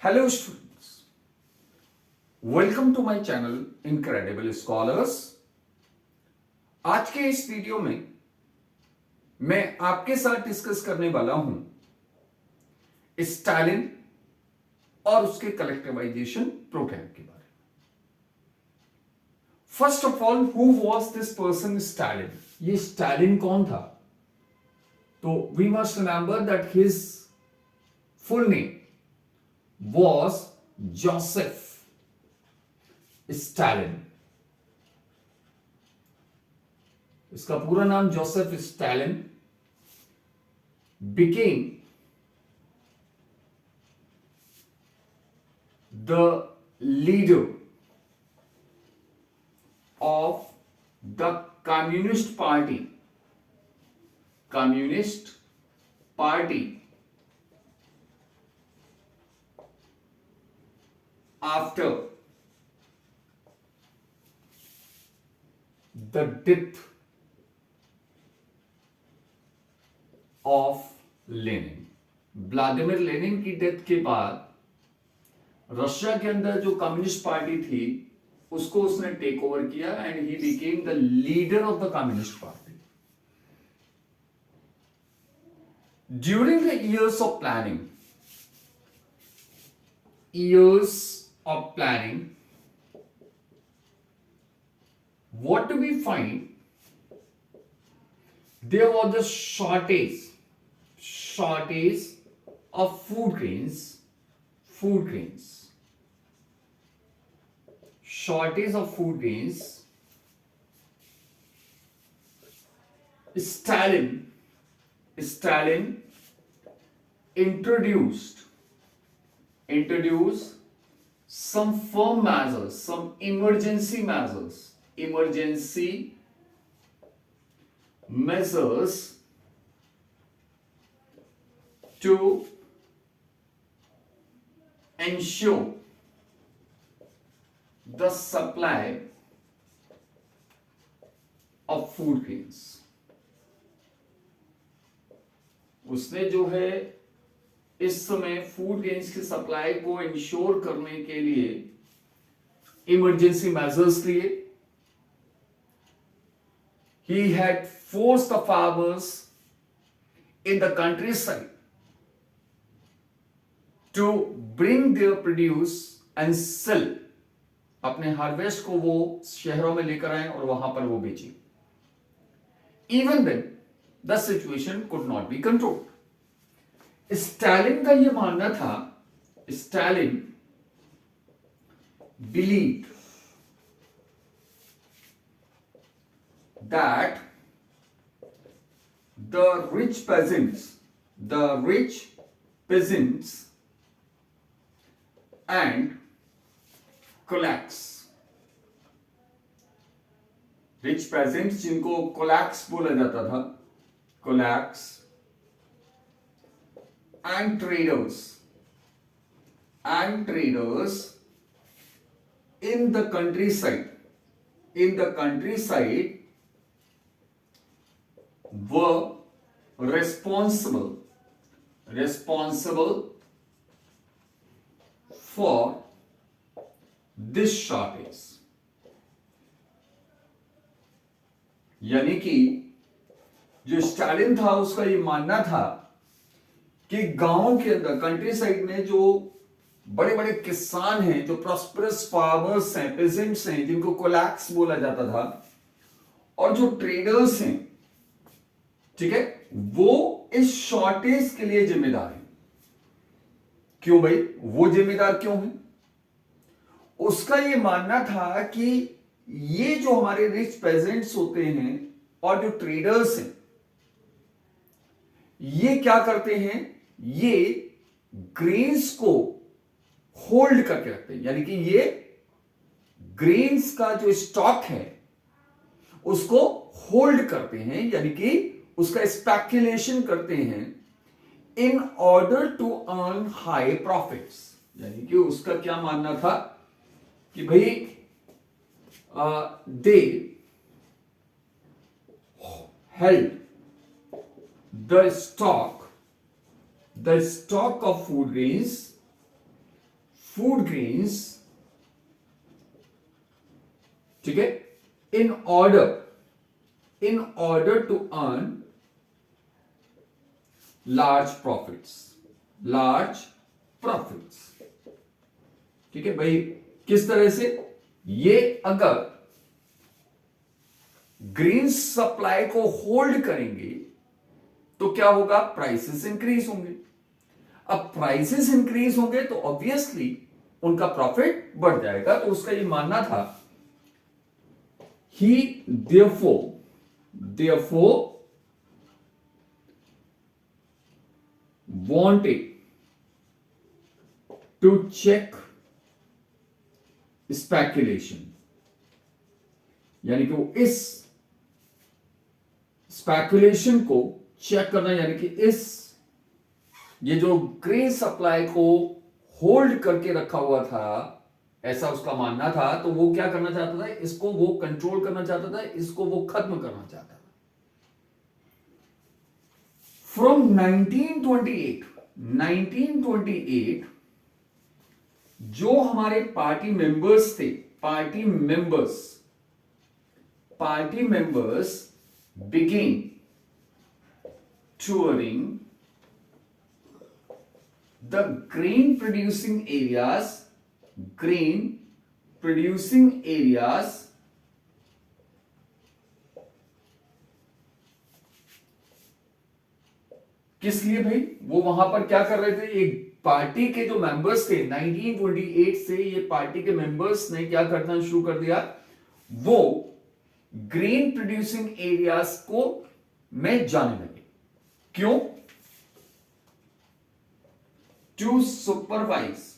Hello students, welcome to my channel Incredible Scholars। आज के इस वीडियो में मैं आपके साथ डिस्कस करने वाला हूं स्टालिन और उसके कलेक्टिवाइजेशन प्रोग्राम के बारे में। First of all, who was this person Stalin? ये स्टालिन कौन था? तो we must remember that his full name was Joseph Stalin। इसका पूरा नाम Joseph Stalin became the leader of the Communist Party after the death of Lenin. Vladimir Lenin की death के बाद रशिया के अंदर जो कम्युनिस्ट पार्टी थी उसको उसने टेक ओवर किया and he became the leader of the communist party. During the years of planning, what do we find? There was a shortage of food grains, shortage of food grains. Stalin introduced some firm measures, some emergency measures to ensure the supply of food grains। उसने जो है इस समय food grains की supply को ensure करने के लिए इमरजेंसी मेजर्स लिए। He had forced the farmers in the countryside to bring their produce and sell। अपने हार्वेस्ट को वो शहरों में लेकर आए और वहां पर वो बेचे। Even then, the situation could not be controlled। Stalin का यह मानना था, Stalin believed that the rich peasants and kulaks, rich peasants जिनको कोलैक्स बोला जाता था, कोलैक्स and traders in the countryside were responsible for this shortage। यानी कि जो स्टालिन था उसका ये मानना था कि गांव के अंदर, कंट्री साइड में जो बड़े बड़े किसान हैं, जो प्रॉस्परस फार्मर्स हैं, पेजेंट्स हैं, जिनको कोलैक्स बोला जाता था, और जो ट्रेडर्स हैं, ठीक है, वो इस शॉर्टेज के लिए जिम्मेदार हैं। क्यों भाई? वो जिम्मेदार क्यों हैं? उसका ये मानना था कि ये जो हमारे रिच पेजेंट्स होते हैं और जो ट्रेडर्स हैं, ये क्या करते हैं? ये ग्रेन्स को होल्ड करके रखते हैं। यानी कि ये ग्रेन्स का जो स्टॉक है उसको होल्ड करते हैं, यानी कि उसका स्पेक्युलेशन करते हैं in order to earn high profits. यानी कि उसका क्या मानना था कि भाई they held the stock of food grains food grains, ठीक है, in order to earn large profits, ठीक है भाई। किस तरह से? ये अगर ग्रेन सप्लाई को होल्ड करेंगे तो क्या होगा? प्राइसेस इंक्रीज होंगे। अब प्राइसेस इंक्रीज होंगे तो ऑब्वियसली उनका प्रॉफिट बढ़ जाएगा। तो उसका ये मानना था, ही therefore wanted to check speculation, यानी कि वो इस स्पेकुलेशन को चेक करना, यानी कि ये जो ग्रेन सप्लाई को होल्ड करके रखा हुआ था, ऐसा उसका मानना था। तो वो क्या करना चाहता था? इसको वो कंट्रोल करना चाहता था, इसको वो खत्म करना चाहता था। फ्रॉम 1928 जो हमारे party members begin touring the grain producing areas किस लिए भाई? वो वहां पर क्या कर रहे थे? एक पार्टी के जो मेंबर्स थे 1928 से, ये पार्टी के मेंबर्स ने क्या करना शुरू कर दिया? वो ग्रेन प्रोड्यूसिंग एरियाज को में जाने लगे। क्यों? To supervise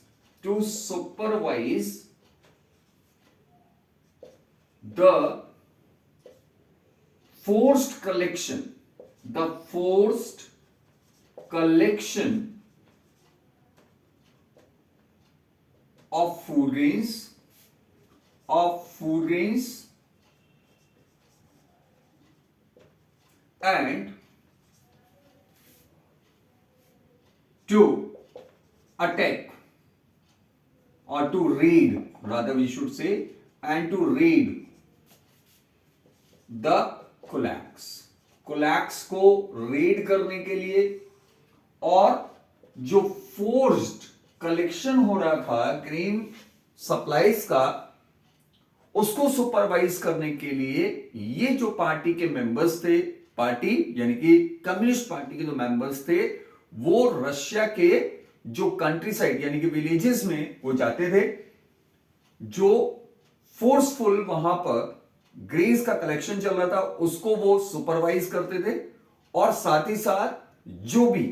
the forced collection of food grains and to attack, or to raid, rather we should say, and to raid the कोलैक्स को रेड करने के लिए, और जो फोर्स्ड कलेक्शन हो रहा था ग्रेन सप्लाईज का, उसको सुपरवाइज करने के लिए ये जो पार्टी के मेंबर्स थे, पार्टी यानी कि कम्युनिस्ट पार्टी के जो मेंबर्स थे, वो रशिया के जो कंट्री साइड यानी कि विलेजेस में वो जाते थे, जो फोर्सफुल वहां पर ग्रेन्स का कलेक्शन चल रहा था उसको वो सुपरवाइज करते थे, और साथ ही साथ जो भी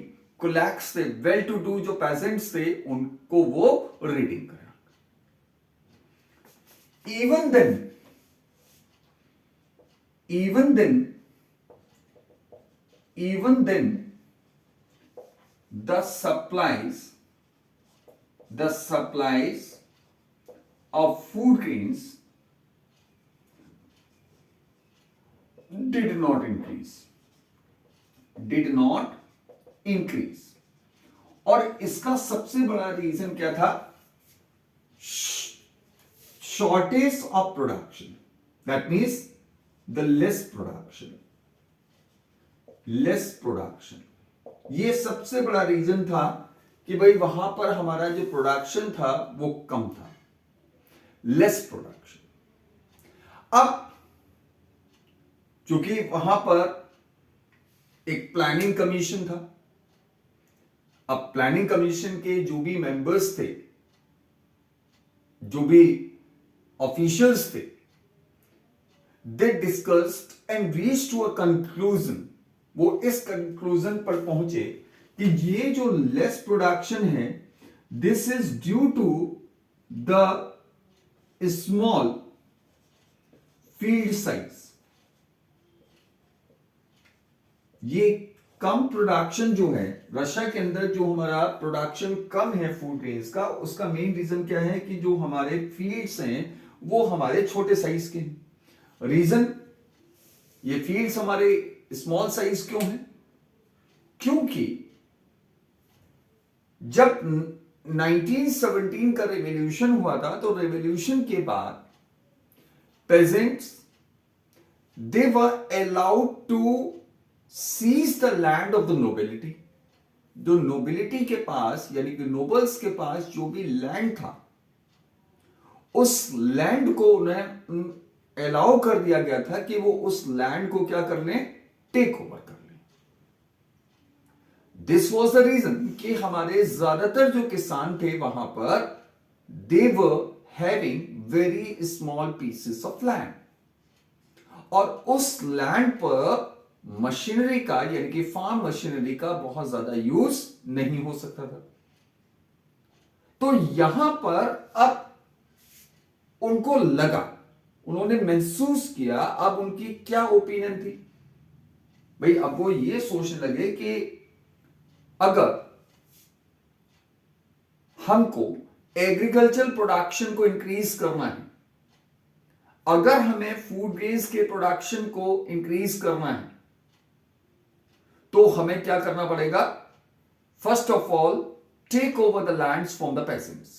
कोलैक्स थे, वेल टू डू जो पेजेंट्स थे, उनको वो रीडिंग करा। even then the supplies of food grains did not increase, और इसका सबसे बड़ा रीजन क्या था? Shortage of production, that means the less production. ये सबसे बड़ा रीजन था कि भाई वहां पर हमारा जो प्रोडक्शन था वो कम था, लेस प्रोडक्शन। अब चूंकि वहां पर एक प्लानिंग कमीशन था, अब प्लानिंग कमीशन के जो भी मेंबर्स थे, जो भी ऑफिशियल्स थे, they discussed and reached to a conclusion. वो इस कंक्लूजन पर पहुंचे कि ये जो लेस प्रोडक्शन है, this is due to the small field size. ये कम प्रोडक्शन जो है रशिया के अंदर, जो हमारा प्रोडक्शन कम है फूड ग्रेन्स का, उसका मेन रीजन क्या है कि जो हमारे फील्ड्स हैं वो हमारे छोटे साइज के हैं। रीजन, ये फील्ड्स हमारे स्मॉल साइज क्यों है? क्योंकि जब 1917 का रेवोल्यूशन हुआ था, तो रेवोल्यूशन के बाद peasants they were allowed to seize the land of the nobility. जो नोबिलिटी के पास यानी कि नोबल्स के पास जो भी लैंड था, उस लैंड को उन्हें अलाउ कर दिया गया था कि वो उस लैंड को क्या कर लें, टेक ओवर कर लें। दिस वॉज द रीजन कि हमारे ज्यादातर जो किसान थे वहां पर they were having very small pieces of land, और उस लैंड पर मशीनरी का यानी कि फार्म मशीनरी का बहुत ज्यादा यूज नहीं हो सकता था। तो यहां पर अब उनको लगा, उन्होंने महसूस किया, अब उनकी क्या ओपिनियन थी भाई, अब वो ये सोचने लगे कि अगर हमको एग्रीकल्चर प्रोडक्शन को इंक्रीज करना है, अगर हमें फूड ग्रेन्स के प्रोडक्शन को इंक्रीज करना है, तो हमें क्या करना पड़ेगा, first of all take over the lands from the peasants.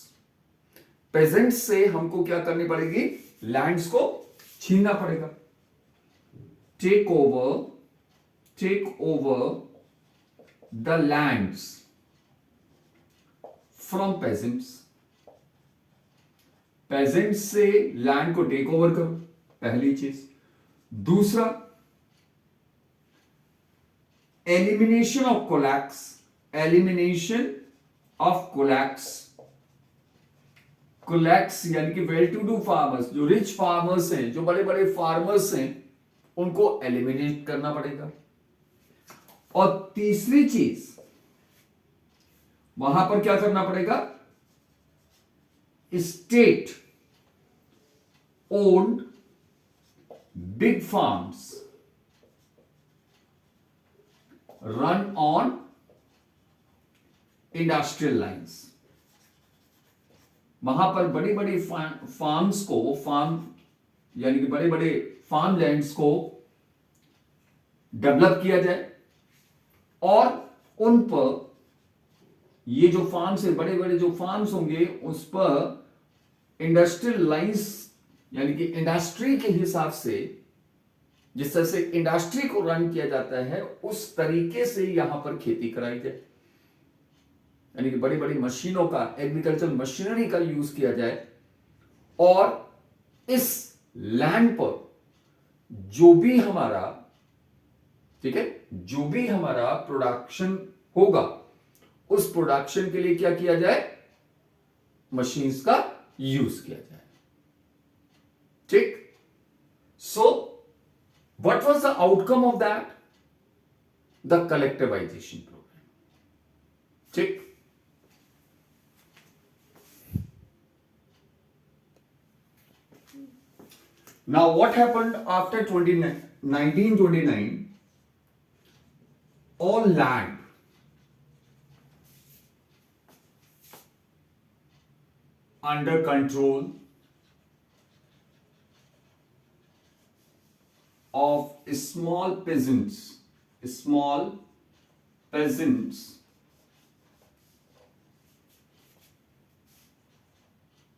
Peasants से हमको क्या करनी पड़ेगी, लैंड्स को छीनना पड़ेगा। Take over the lands from peasants. Peasants से लैंड को टेक ओवर करो, पहली चीज। दूसरा, elimination of kulaks, elimination of kulaks. Kulaks यानी कि वेल टू डू फार्मर्स, जो रिच फार्मर्स हैं, जो बड़े बड़े फार्मर्स हैं, उनको एलिमिनेट करना पड़ेगा। और तीसरी चीज, वहां पर क्या करना पड़ेगा, state owned big farms run on industrial lines. वहां पर बड़ी बड़ी फार्म्स को, फार्म यानी कि बड़े बड़े फार्म लैंड्स को डेवलप किया जाए, और उन पर ये जो फार्म्स है, बड़े बड़े जो फार्म्स होंगे, उस पर इंडस्ट्रियल लाइंस यानी कि इंडस्ट्री के हिसाब से, जिस तरह से इंडस्ट्री को रन किया जाता है, उस तरीके से यहां पर खेती कराई जाए, यानी कि बड़ी बड़ी मशीनों का, एग्रीकल्चर मशीनरी का यूज किया जाए, और इस लैंड पर जो भी हमारा, ठीक है, जो भी हमारा प्रोडक्शन होगा, उस प्रोडक्शन के लिए क्या किया जाए, मशीन्स का यूज किया जाए। ठीक, so what was the outcome of that, the collectivisation programme. ठीक, now what happened after 1929, all land under control of small peasants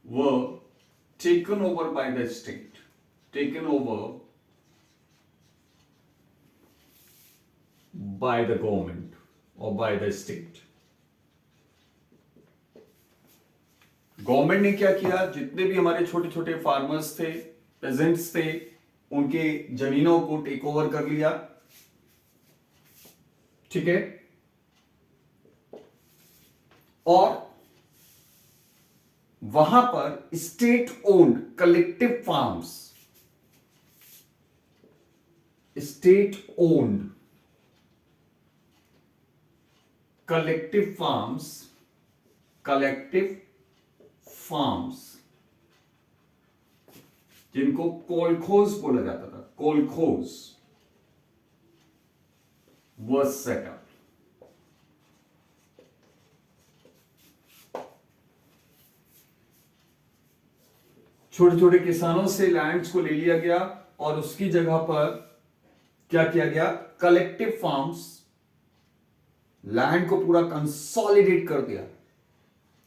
were taken over by the state, taken over by the government or by the state. Government ने क्या किया, जितने भी हमारे छोटे छोटे farmers थे, पेजेंट्स थे, उनके जमीनों को टेक ओवर कर लिया। ठीक है, और वहां पर state owned collective farms, state owned collective farms, जिनको कोलखोज बोला जाता था, कोलखोज was set up. छोटे छोटे किसानों से लैंड्स को ले लिया गया, और उसकी जगह पर क्या किया गया, कलेक्टिव फार्म्स, लैंड को पूरा कंसोलिडेट कर दिया,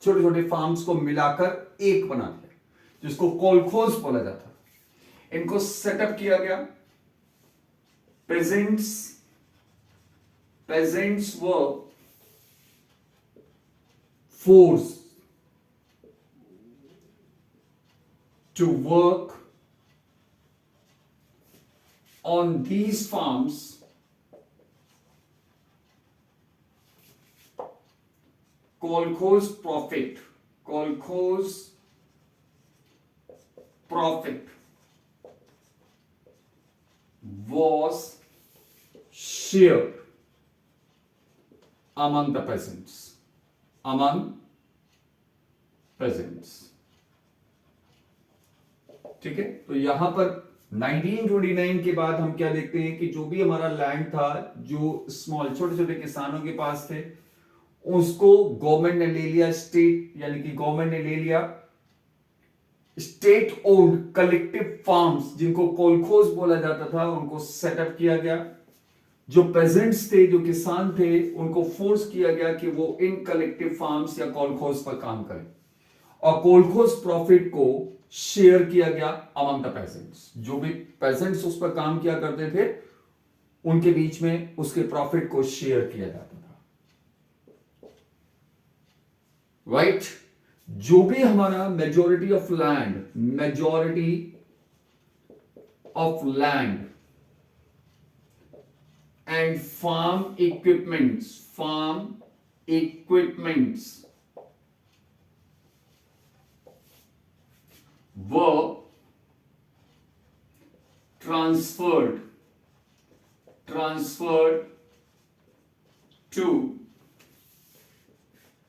छोटे छोटे फार्म्स को मिलाकर एक बना दिया, जिसको कोलखोज बोला जाता है। इनको सेटअप किया गया। peasants were forced to work on these farms kolkhoz profit was shared among the peasants. ठीक है, तो यहां पर 1929 के बाद हम क्या देखते हैं कि जो भी हमारा लैंड था, जो स्मॉल छोटे छोटे किसानों के पास थे, उसको गवर्नमेंट ने ले लिया। स्टेट यानी कि गवर्नमेंट ने ले लिया स्टेट ओन्ड कलेक्टिव फार्म्स, जिनको कोलखोज बोला जाता था, उनको सेटअप किया गया। जो पेजेंट्स थे, जो किसान थे, उनको फोर्स किया गया कि वो इन कलेक्टिव फार्म्स या कोलखोज पर काम करें, और कोलखोज प्रॉफिट को शेयर किया गया अमंग द पेजेंट्स। जो भी पेजेंट्स उस पर काम किया करते थे, उनके बीच में उसके प्रॉफिट को शेयर किया जाता था। राइट जो भी हमारा majority of land and farm equipments were transferred to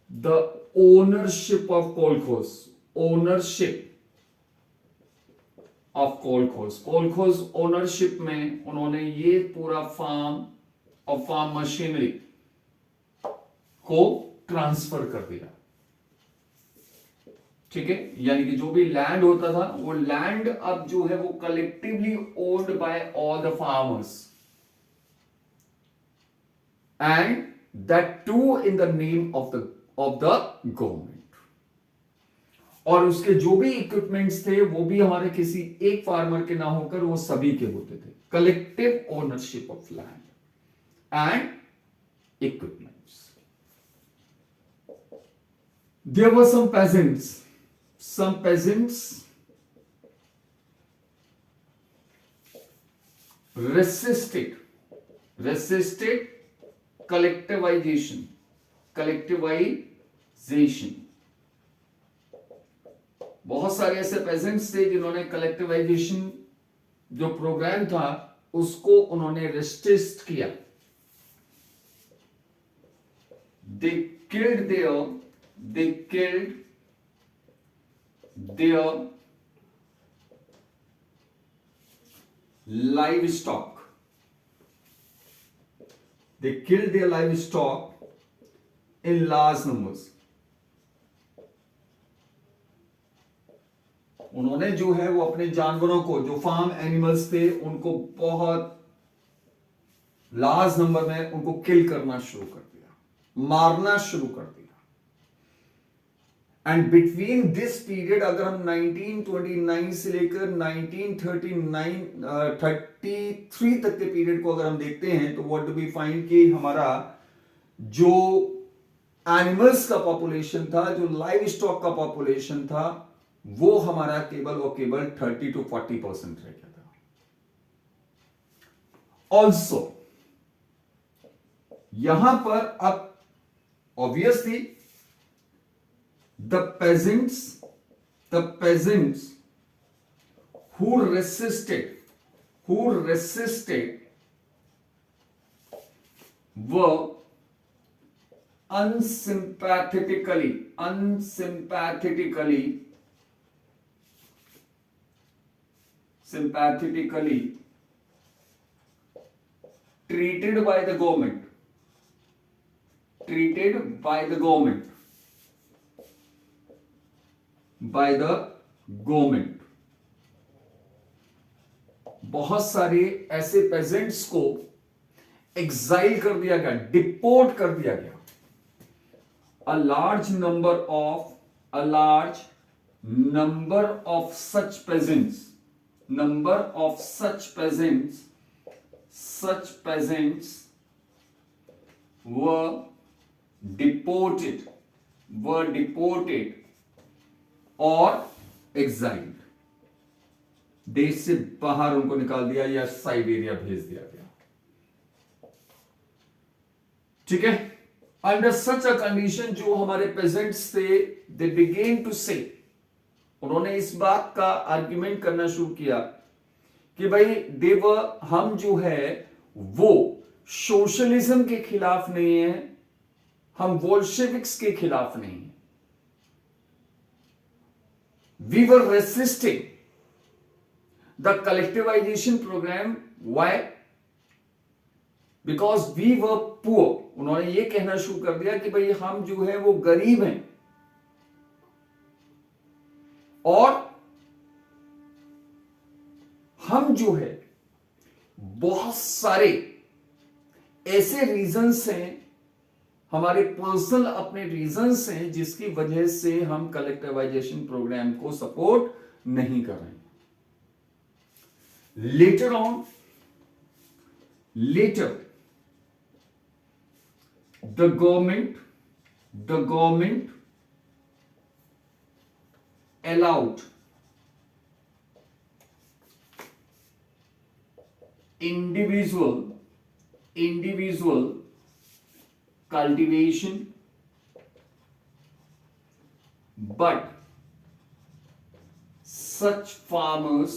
the ownership of kolkhoz. Kolkhoz ownership में उन्होंने ये पूरा फार्म और फार्म मशीनरी को ट्रांसफर कर दिया। ठीक है, यानी कि जो भी लैंड होता था, वो लैंड अब जो है वो collectively owned by all the farmers, and that too in the name of the government. और उसके जो भी इक्विपमेंट्स थे, वो भी हमारे किसी एक फार्मर के ना होकर वो सभी के होते थे। Collective ownership of land and equipments. There were some peasants resisted collectivization. बहुत सारे ऐसे पेजेंट्स थे जिन्होंने कलेक्टिवाइजेशन जो प्रोग्राम था उसको उन्होंने रेसिस्ट किया। They killed their livestock. In large numbers. उन्होंने जो है वो अपने जानवरों को, जो फार्म एनिमल्स थे, उनको बहुत लार्ज नंबर में उनको किल करना शुरू कर दिया, मारना शुरू कर दिया। एंड बिटवीन दिस पीरियड, अगर हम 1929 से लेकर 1933 तक के पीरियड को अगर हम देखते हैं, तो व्हाट डू वी फाइंड कि हमारा जो एनिमल्स का पॉपुलेशन था, जो लाइव स्टॉक का पॉपुलेशन था, वो हमारा केवल 30 to 40% रह गया था। ऑल्सो यहां पर अब obviously the pageants who resisted were unsympathetically treated by the government बहुत सारे ऐसे पेजेंट्स को एक्साइल कर दिया गया, डिपोर्ट कर दिया गया, a large number of such peasants were deported और exiled, देश से बाहर उनको निकाल दिया या साइबेरिया भेज दिया गया। ठीक है। अंडर सच अ कंडीशन जो हमारे पेजेंट्स थे, दे बिगेन टू से, उन्होंने इस बात का आर्ग्यूमेंट करना शुरू किया कि भाई हम जो है वो सोशलिज्म के खिलाफ नहीं है, हम बोल्शेविक्स के खिलाफ नहीं है। We were resisting the collectivisation programme. Why? Because we were poor. उन्होंने ये कहना शुरू कर दिया कि भाई हम जो है वो गरीब हैं, और हम जो है बहुत सारे ऐसे रीजंस हैं, हमारे पर्सनल अपने रीजंस हैं, जिसकी वजह से हम कलेक्टिवाइजेशन प्रोग्राम को सपोर्ट नहीं कर रहे हैं। later the government allowed individual cultivation, but such farmers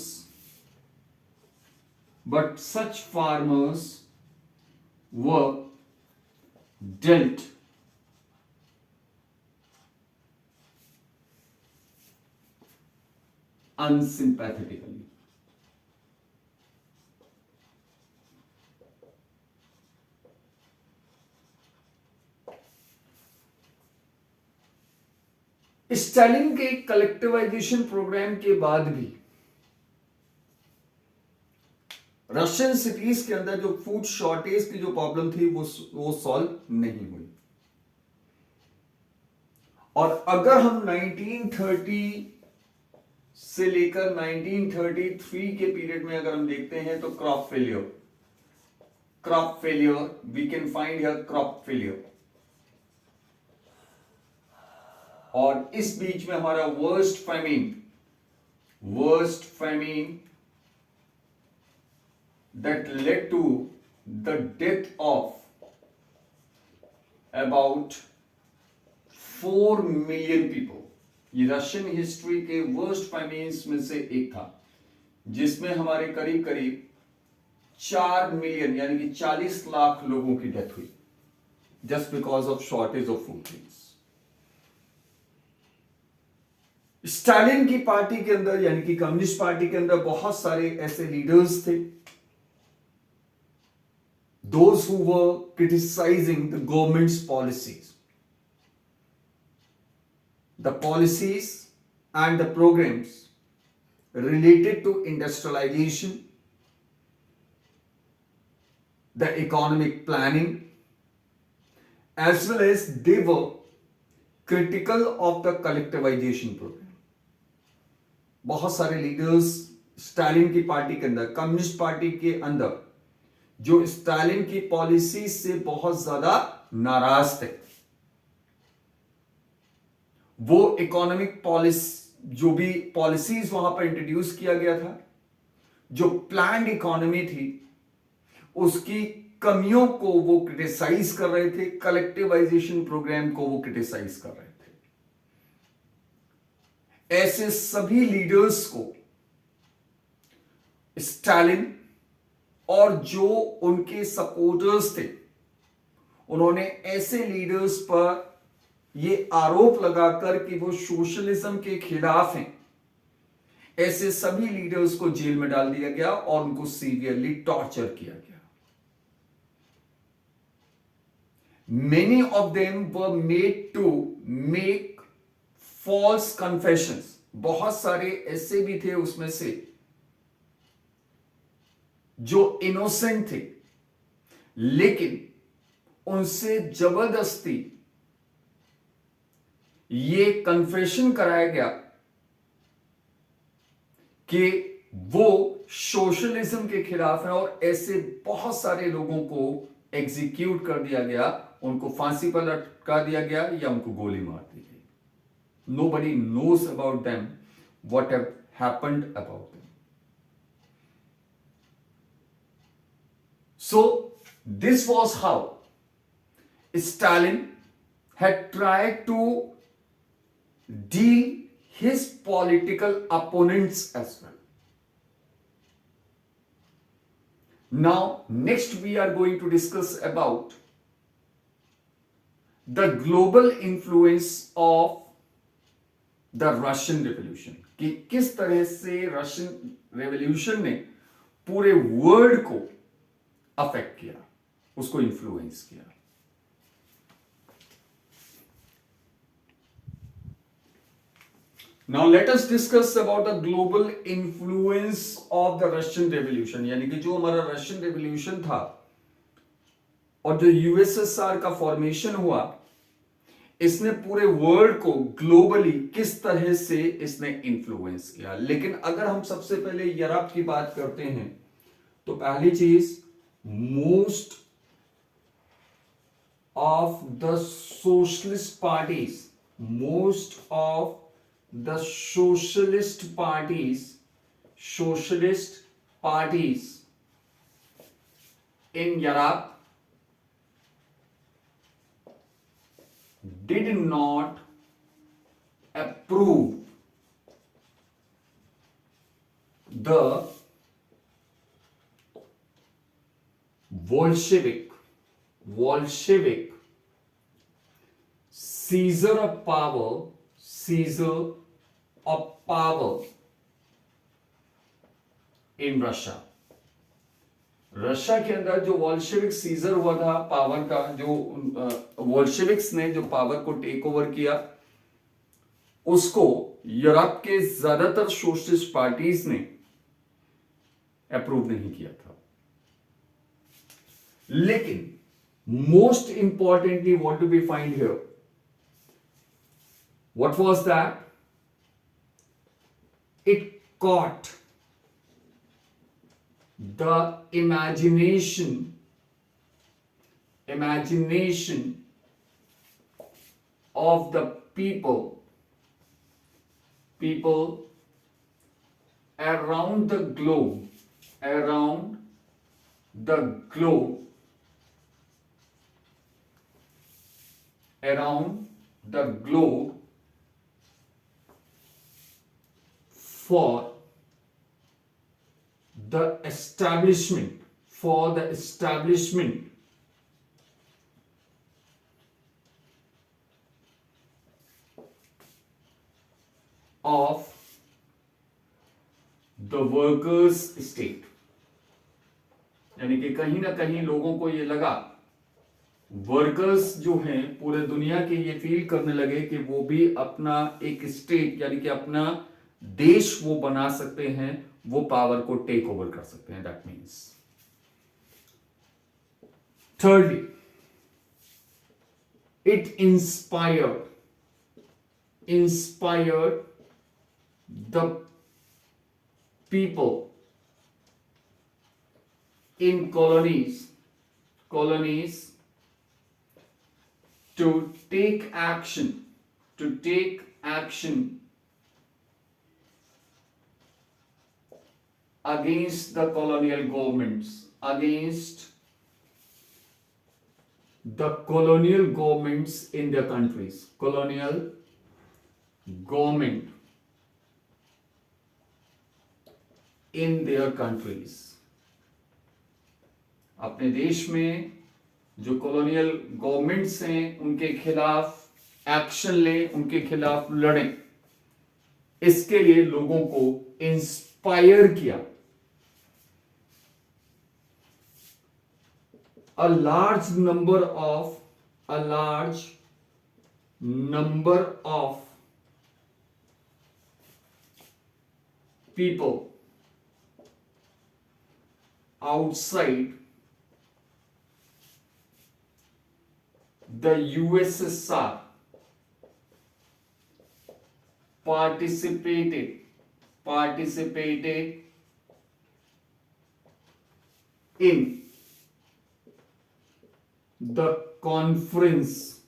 were dealt unsympathetically. Stalin के कलेक्टिवाइजेशन प्रोग्राम के बाद भी रशियन सिटीज के अंदर जो फूड शॉर्टेज की जो प्रॉब्लम थी वो सॉल्व नहीं हुई। और अगर हम 1930 से लेकर 1933 के पीरियड में अगर हम देखते हैं तो crop failure we can find here crop failure. और इस बीच में हमारा worst famine that led to the death of about 4 million people। ये रशियन हिस्ट्री के वर्स्ट famines में से एक था, जिसमें हमारे करीब 4 मिलियन यानी कि 40 लाख लोगों की डेथ हुई, just because of shortage of food things. Stalin की पार्टी के अंदर यानी कि कम्युनिस्ट पार्टी के अंदर बहुत सारे ऐसे लीडर्स थे, those who were criticizing the government's policies and the programs related to industrialization, the economic planning, as well as they were critical of the collectivization program। बहुत सारे लीडर्स स्टालिन की party के अंदर, कम्युनिस्ट पार्टी के अंदर, जो Stalin की policy से बहुत ज्यादा नाराज थे। वो इकोनॉमिक पॉलिसी, जो भी पॉलिसीज वहां पर इंट्रोड्यूस किया गया था, जो प्लान्ड इकोनॉमी थी, उसकी कमियों को वो क्रिटिसाइज कर रहे थे, कलेक्टिवाइजेशन प्रोग्राम को वो क्रिटिसाइज कर रहे थे। ऐसे सभी लीडर्स को स्टालिन और जो उनके सपोर्टर्स थे, उन्होंने ऐसे लीडर्स पर यह आरोप लगाकर कि वो सोशलिज्म के खिलाफ हैं, ऐसे सभी लीडर्स को जेल में डाल दिया गया और उनको सीवियरली टॉर्चर किया गया। Many of them were made to make false confessions। बहुत सारे ऐसे भी थे उसमें से जो इनोसेंट थे, लेकिन उनसे जबरदस्ती ये कन्फेशन कराया गया कि वो सोशलिज्म के खिलाफ है और ऐसे बहुत सारे लोगों को एग्जीक्यूट कर दिया गया, उनको फांसी पर लटका दिया गया या उनको गोली मार दी गई। Nobody knows about them, what have happened about them. So this was how Stalin had tried to deal his political opponents as well. Now, next we are going to discuss about the global influence of the Russian Revolution. कि किस तरह से Russian revolution ने पूरे world को affect किया, उसको influence किया। Now let us discuss about the global influence of the Russian Revolution, यानी कि जो हमारा रशियन रेवोल्यूशन था और जो यूएसएसआर का फॉर्मेशन हुआ, इसने पूरे वर्ल्ड को ग्लोबली किस तरह से इसने इन्फ्लुएंस किया। लेकिन अगर हम सबसे पहले यूरोप की बात करते हैं तो पहली चीज, most of the socialist parties, most of the socialist parties in Europe did not approve the Bolshevik seizure of power in Russia. Russia के अंदर जो वॉल्शेविक सीजर हुआ था पावर का, जो वॉल्शेविक्स ने जो पावर को टेक ओवर किया, उसको यूरोप के ज्यादातर सोशलिस्ट पार्टीज ने अप्रूव नहीं किया था। लेकिन most importantly what do we find here, what was that? It caught the imagination of the people around the globe for the establishment of the workers state। यानी कि कहीं ना कहीं लोगों को ये लगा, वर्कर्स जो हैं पूरे दुनिया के ये फील करने लगे कि वो भी अपना एक स्टेट यानी कि अपना देश वो बना सकते हैं, वो पावर को टेक ओवर कर सकते हैं। That means thirdly, it inspired the people in colonies to take action against the colonial governments, in their countries, colonial government in their countries। अपने देश में जो कॉलोनियल गवर्नमेंट्स हैं उनके खिलाफ एक्शन ले, उनके खिलाफ लड़े, इसके लिए लोगों को इंस्पायर किया। A large number of people outside the USSR participated in the conference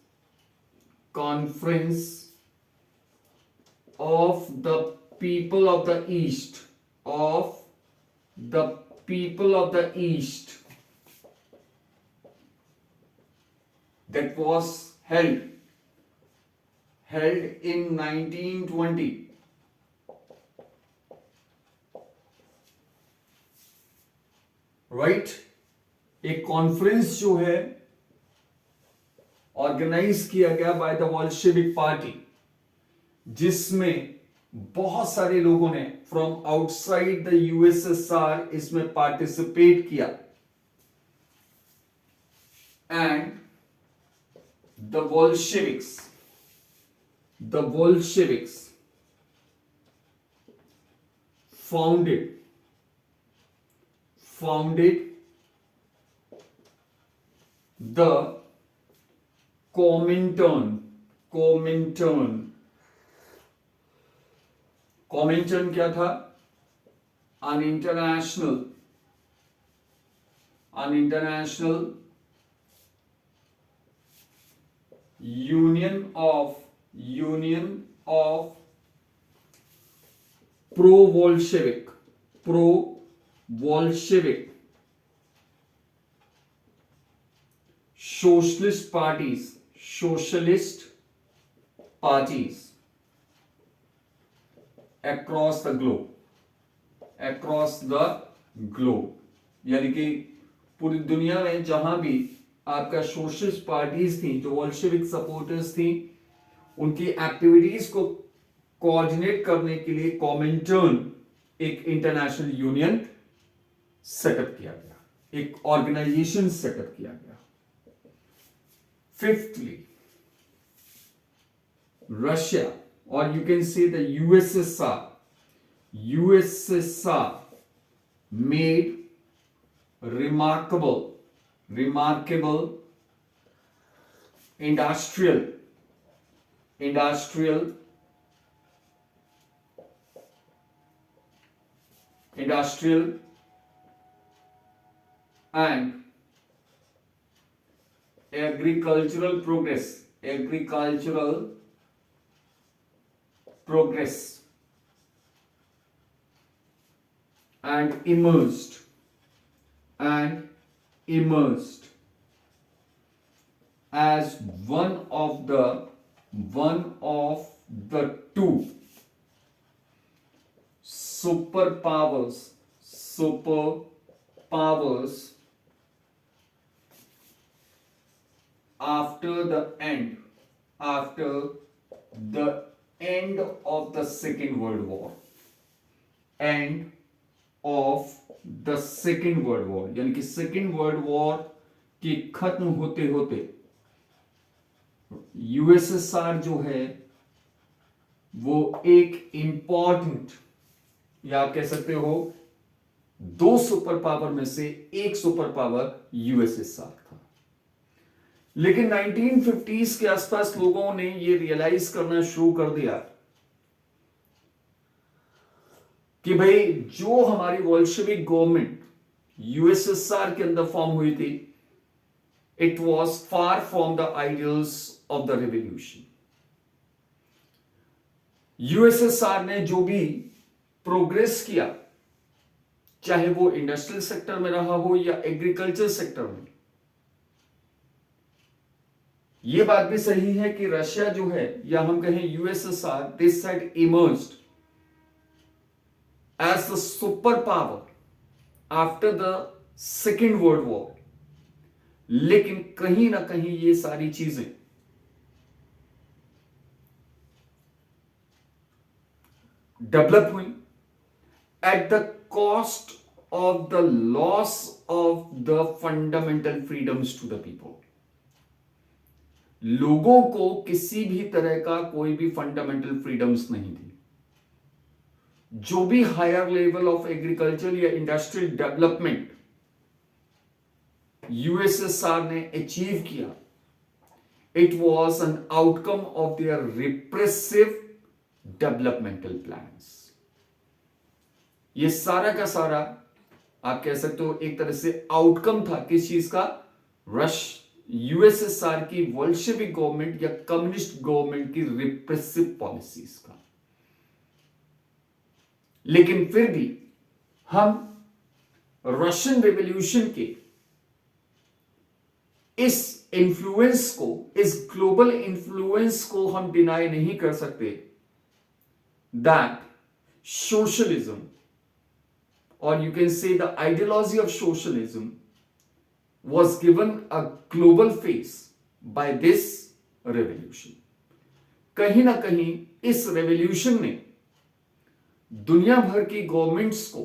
of the people of the East, that was held in 1920. Right एक कॉन्फ्रेंस जो है ऑर्गेनाइज किया गया बाय द बोल्शेविक पार्टी, जिसमें बहुत सारे लोगों ने फ्रॉम आउटसाइड द यूएसएसआर इसमें पार्टिसिपेट किया, and the Bolsheviks founded the Comintern क्या था? an international union of pro-Bolshevik socialist parties across the globe, यानी कि पूरी दुनिया में जहां भी आपका सोशलिस्ट पार्टीज थी, जो बोल्शेविक सपोर्टर्स थी, उनकी एक्टिविटीज को कोऑर्डिनेट करने के लिए कॉमिंटर्न एक इंटरनेशनल यूनियन सेटअप किया गया, एक ऑर्गेनाइजेशन सेटअप किया गया। फिफ्थली, रशिया, और you can say the USSR made remarkable industrial and agricultural progress and emerged as one of the two superpowers after the end of the Second World War. यानी कि second world war के खत्म होते होते USSR जो है वो एक इंपॉर्टेंट, या आप कह सकते हो दो सुपर पावर में से एक सुपर पावर यूएसएसआर था। लेकिन 1950s के आसपास लोगों ने ये रियलाइज करना शुरू कर दिया कि भाई जो हमारी बोल्शेविक गवर्नमेंट यूएसएसआर के अंदर फॉर्म हुई थी, it was far from the ideals of the revolution. USSR ने जो भी प्रोग्रेस किया, चाहे वो इंडस्ट्रियल सेक्टर में रहा हो या एग्रीकल्चर सेक्टर में, यह बात भी सही है कि रशिया जो है, या हम कहें USSR, this had emerged as the superpower after the Second World War। लेकिन कहीं ना कहीं ये सारी चीजें डेवलप हुई at the cost of the loss of the fundamental freedoms to the people. लोगों को किसी भी तरह का कोई भी फंडामेंटल फ्रीडम्स नहीं थी। जो भी हायर लेवल ऑफ एग्रीकल्चर या इंडस्ट्रियल डेवलपमेंट यूएसएसआर ने अचीव किया, it was an outcome of their repressive developmental plans. ये सारा का सारा आप कह सकते हो एक तरह से आउटकम था किस चीज का? यूएसएसआर की वोल्शेविक गवर्नमेंट या कम्युनिस्ट गवर्नमेंट की रिप्रेसिव पॉलिसीज का। लेकिन फिर भी हम रशियन रेवोल्यूशन के इस इन्फ्लुएंस को, इस ग्लोबल इन्फ्लुएंस को हम डिनाई नहीं कर सकते दैट सोशलिज्म, और you can say the ideology of socialism was given a global face by this revolution। कहीं ना कहीं इस रेवोल्यूशन ने दुनिया भर की गवर्नमेंट्स को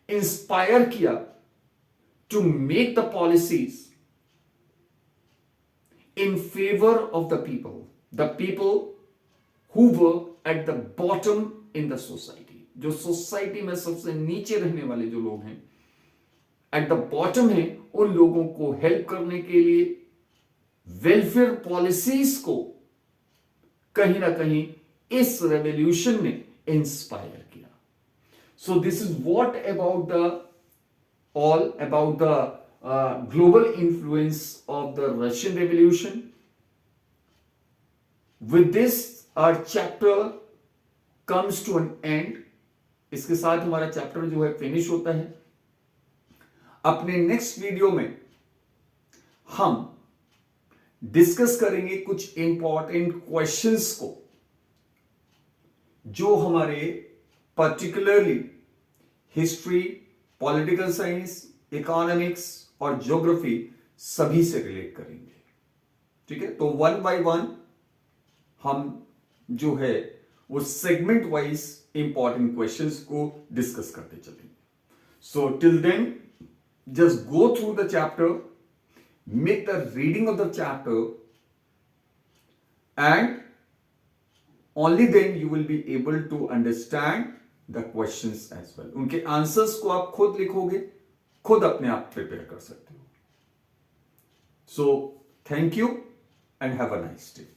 इंस्पायर किया to make the policies in favour of the people who were at the bottom in the society. जो सोसाइटी में सबसे नीचे रहने वाले जो लोग हैं, एट द बॉटम है, उन लोगों को हेल्प करने के लिए वेलफेयर पॉलिसीज को कहीं ना कहीं इस रेवोल्यूशन ने इंस्पायर किया। So this is what about the all about the global influence of the Russian Revolution। With this our chapter comes to an end। इसके साथ हमारा चैप्टर जो है फिनिश होता है। अपने नेक्स्ट वीडियो में हम डिस्कस करेंगे कुछ इंपॉर्टेंट क्वेश्चंस को जो हमारे particularly history, political science, economics और ज्योग्राफी सभी से रिलेट करेंगे। ठीक है, तो वन बाय वन हम जो है वो सेगमेंट वाइज इंपॉर्टेंट क्वेश्चंस को डिस्कस करते चलेंगे। So till then just go through the chapter, make the reading of the chapter, and only then you will be able to understand the questions as well। उनके answers को आप खुद लिखोगे, खुद अपने आप प्रिपेयर कर सकते हो। So thank you and have a nice day।